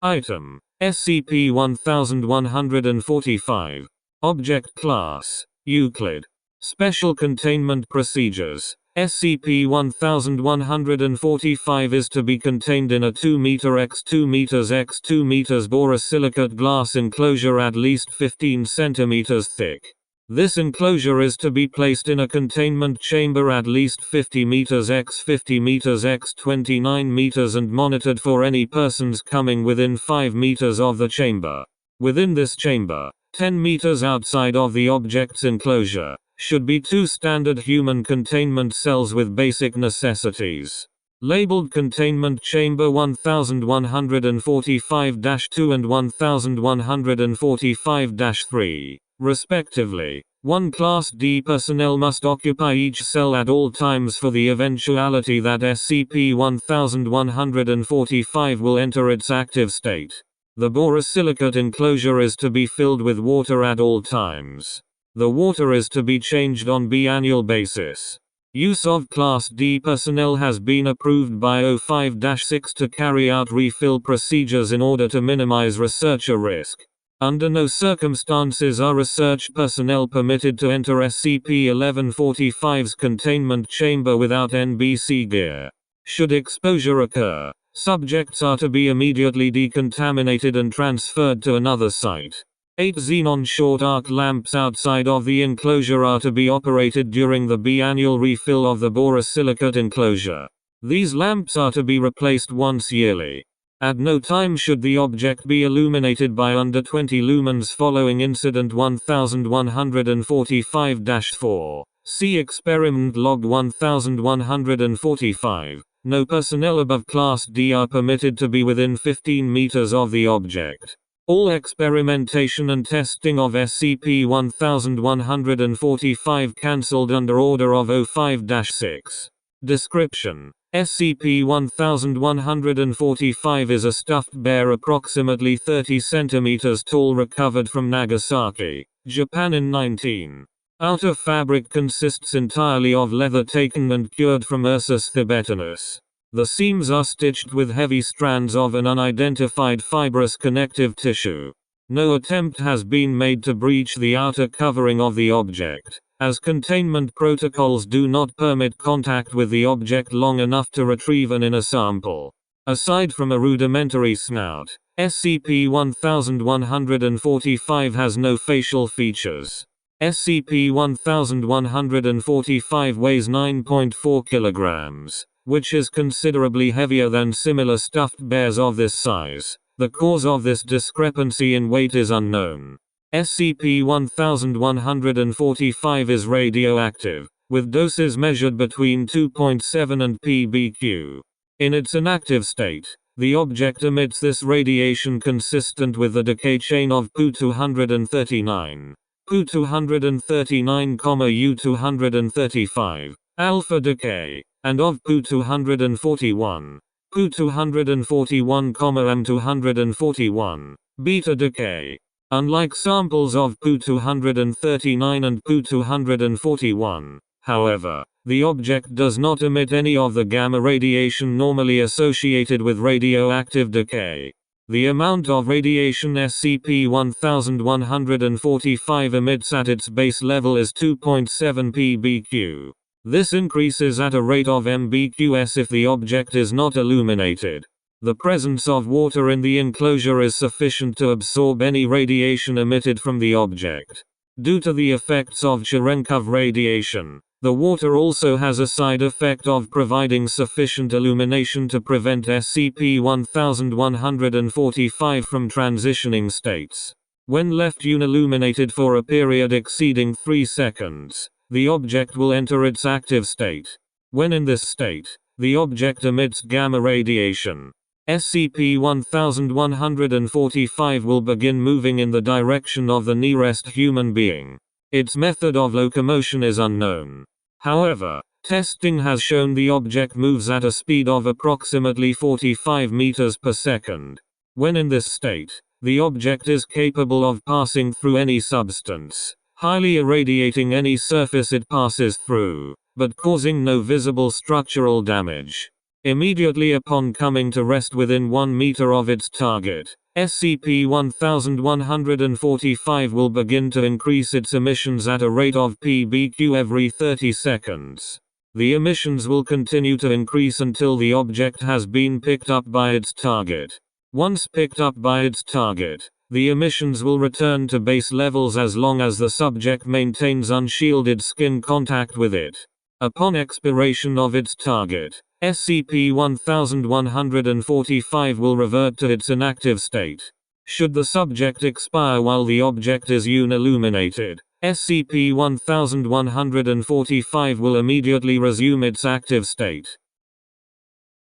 Item: SCP-1145. Object Class: Euclid. Special Containment Procedures: SCP-1145 is to be contained in a 2 m x 2 m x 2 m borosilicate glass enclosure at least 15 cm thick. This enclosure is to be placed in a containment chamber at least 50 m x 50 m x 29 m and monitored for any persons coming within 5 m of the chamber. Within this chamber, 10 m outside of the object's enclosure, should be 2 standard human containment cells with basic necessities. Labeled Containment Chamber 1145-2 and 1145-3, respectively. 1 Class D personnel must occupy each cell at all times for the eventuality that SCP-1145 will enter its active state. The borosilicate enclosure is to be filled with water at all times. The water is to be changed on biannual basis. Use of Class D personnel has been approved by O5-6 to carry out refill procedures in order to minimize researcher risk. Under no circumstances are research personnel permitted to enter SCP-1145's containment chamber without NBC gear. Should exposure occur, subjects are to be immediately decontaminated and transferred to another site. 8 xenon short-arc lamps outside of the enclosure are to be operated during the biannual refill of the borosilicate enclosure. These lamps are to be replaced once yearly. At no time should the object be illuminated by under 20 lumens following Incident 1145-4. See Experiment Log 1145. No personnel above Class D are permitted to be within 15 meters of the object. All experimentation and testing of SCP-1145 cancelled under Order of O5-6. Description: SCP-1145 is a stuffed bear approximately 30 centimeters tall recovered from Nagasaki, Japan in 19. Outer fabric consists entirely of leather taken and cured from Ursus tibetanus. The seams are stitched with heavy strands of an unidentified fibrous connective tissue. No attempt has been made to breach the outer covering of the object, as containment protocols do not permit contact with the object long enough to retrieve an inner sample. Aside from a rudimentary snout, SCP-1145 has no facial features. SCP-1145 weighs 9.4 kilograms, which is considerably heavier than similar stuffed bears of this size. The cause of this discrepancy in weight is unknown. SCP-1145 is radioactive, with doses measured between 2.7 and pbq. In its inactive state, the object emits this radiation consistent with the decay chain of Pu-239, Pu-239, U-235, alpha decay, and of Pu-241, Pu-241, M-241, beta decay. Unlike samples of Pu-239 and Pu-241, however, the object does not emit any of the gamma radiation normally associated with radioactive decay. The amount of radiation SCP-1145 emits at its base level is 2.7 pbq. This increases at a rate of mbqs if the object is not illuminated. The presence of water in the enclosure is sufficient to absorb any radiation emitted from the object. Due to the effects of Cherenkov radiation, the water also has a side effect of providing sufficient illumination to prevent SCP-1145 from transitioning states. When left unilluminated for a period exceeding 3 seconds, the object will enter its active state. When in this state, the object emits gamma radiation. SCP-1145 will begin moving in the direction of the nearest human being. Its method of locomotion is unknown. However, testing has shown the object moves at a speed of approximately 45 meters per second. When in this state, the object is capable of passing through any substance, highly irradiating any surface it passes through, but causing no visible structural damage. Immediately upon coming to rest within 1 meter of its target, SCP-1145 will begin to increase its emissions at a rate of pbq every 30 seconds. The emissions will continue to increase until the object has been picked up by its target. Once picked up by its target, the emissions will return to base levels as long as the subject maintains unshielded skin contact with it. Upon expiration of its target, SCP-1145 will revert to its inactive state. Should the subject expire while the object is unilluminated, SCP-1145 will immediately resume its active state.